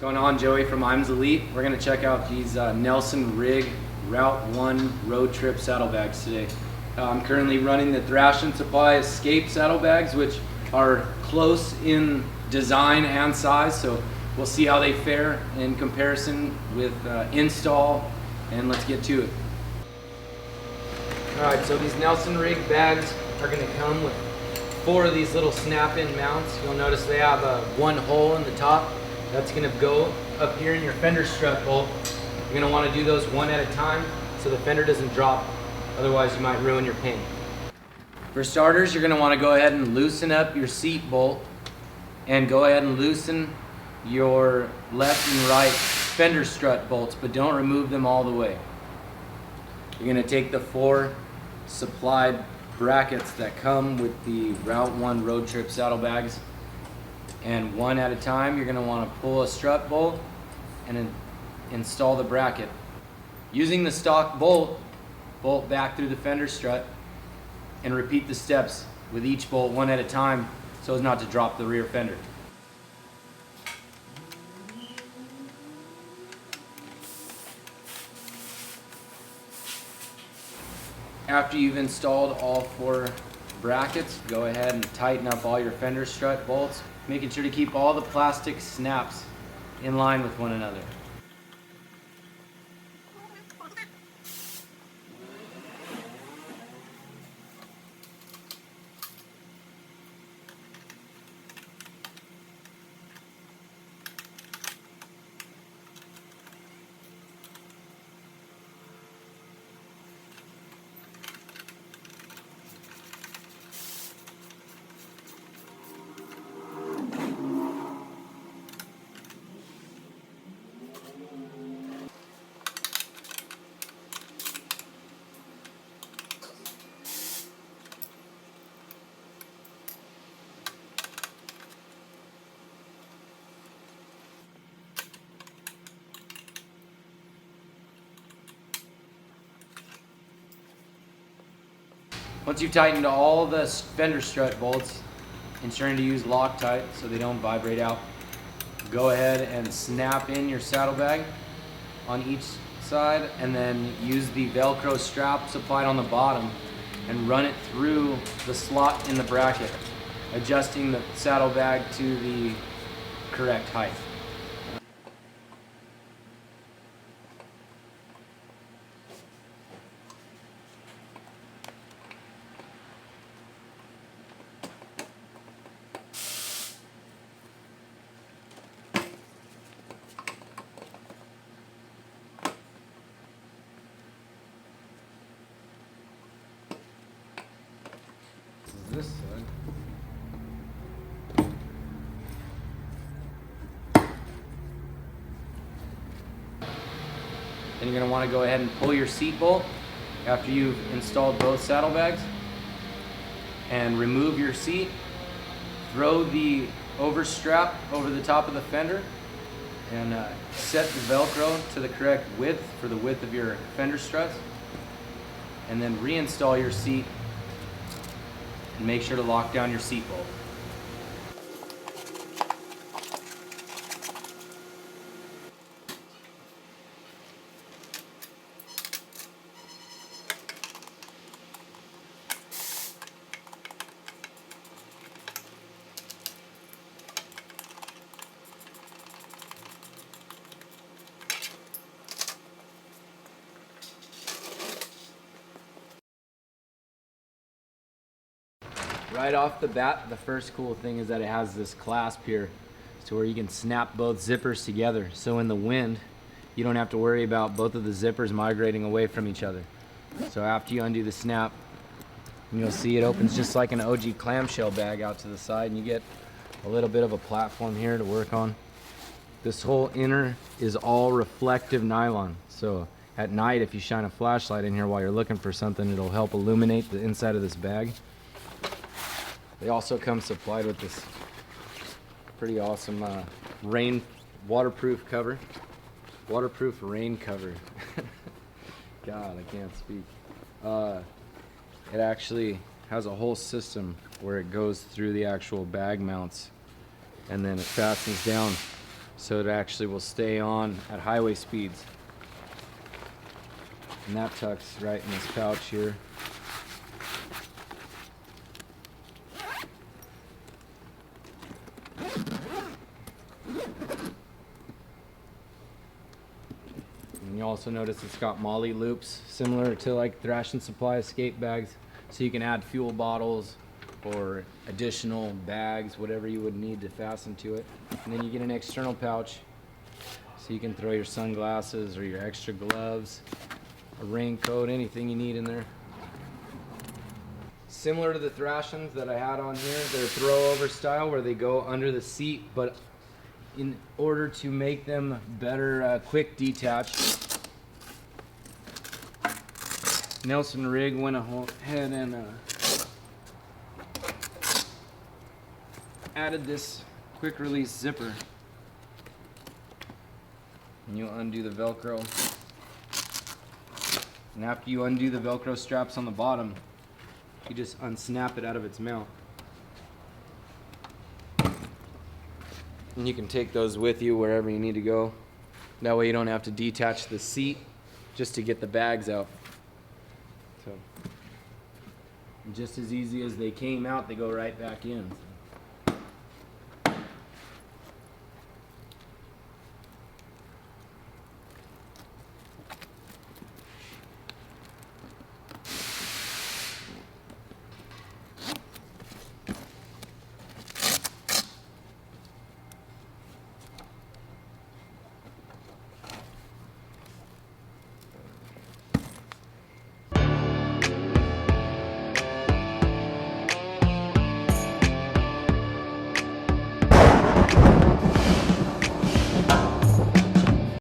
Going on, Joey from Imzz Elite. We're going to check out these Nelson Rigg Route 1 Road Trip saddlebags today. I'm currently running the Thrash and Supply Escape saddlebags, which are close in design and size, so we'll see how they fare in comparison with install, and let's get to it. Alright, so these Nelson Rigg bags are going to come with 4 of these little snap-in mounts. You'll notice they have one hole in the top. That's going to go up here in your fender strut bolt. You're going to want to do those one at a time so the fender doesn't drop, otherwise you might ruin your paint. For starters, you're going to want to go ahead and loosen up your seat bolt and go ahead and loosen your left and right fender strut bolts, but don't remove them all the way. You're going to take the 4 supplied brackets that come with the Route 1 Road Trip saddlebags, and one at a time you're going to want to pull a strut bolt and install the bracket. Using the stock bolt back through the fender strut, and repeat the steps with each bolt one at a time so as not to drop the rear fender. After you've installed all 4 brackets, go ahead and tighten up all your fender strut bolts, making sure to keep all the plastic snaps in line with one another. Once you've tightened all the fender strut bolts, ensuring to use Loctite so they don't vibrate out, go ahead and snap in your saddlebag on each side, and then use the Velcro strap supplied on the bottom and run it through the slot in the bracket, adjusting the saddlebag to the correct height. This side. Then you're going to want to go ahead and pull your seat bolt after you've installed both saddlebags, and remove your seat. Throw the overstrap over the top of the fender and set the Velcro to the correct width for the width of your fender struts, and then reinstall your seat and make sure to lock down your seat bolt. Right off the bat, the first cool thing is that it has this clasp here to where you can snap both zippers together. So in the wind, you don't have to worry about both of the zippers migrating away from each other. So after you undo the snap, you'll see it opens just like an OG clamshell bag out to the side, and you get a little bit of a platform here to work on. This whole inner is all reflective nylon. So at night, if you shine a flashlight in here while you're looking for something, it'll help illuminate the inside of this bag. They also come supplied with this pretty awesome waterproof cover. Waterproof rain cover. God, I can't speak. It actually has a whole system where it goes through the actual bag mounts, and then it fastens down so it actually will stay on at highway speeds. And that tucks right in this pouch here. And you also notice it's got molly loops, similar to like Thrash and Supply escape bags, so you can add fuel bottles or additional bags, whatever you would need to fasten to it. And then you get an external pouch, so you can throw your sunglasses or your extra gloves, a raincoat, anything you need in there. Similar to the Thrashins that I had on here, they're throw-over style where they go under the seat, but in order to make them better quick detach, Nelson Rigg went ahead and added this quick release zipper. And you undo the Velcro. And after you undo the Velcro straps on the bottom, you just unsnap it out of its mount. And you can take those with you wherever you need to go. That way you don't have to detach the seat just to get the bags out. So, just as easy as they came out, they go right back in.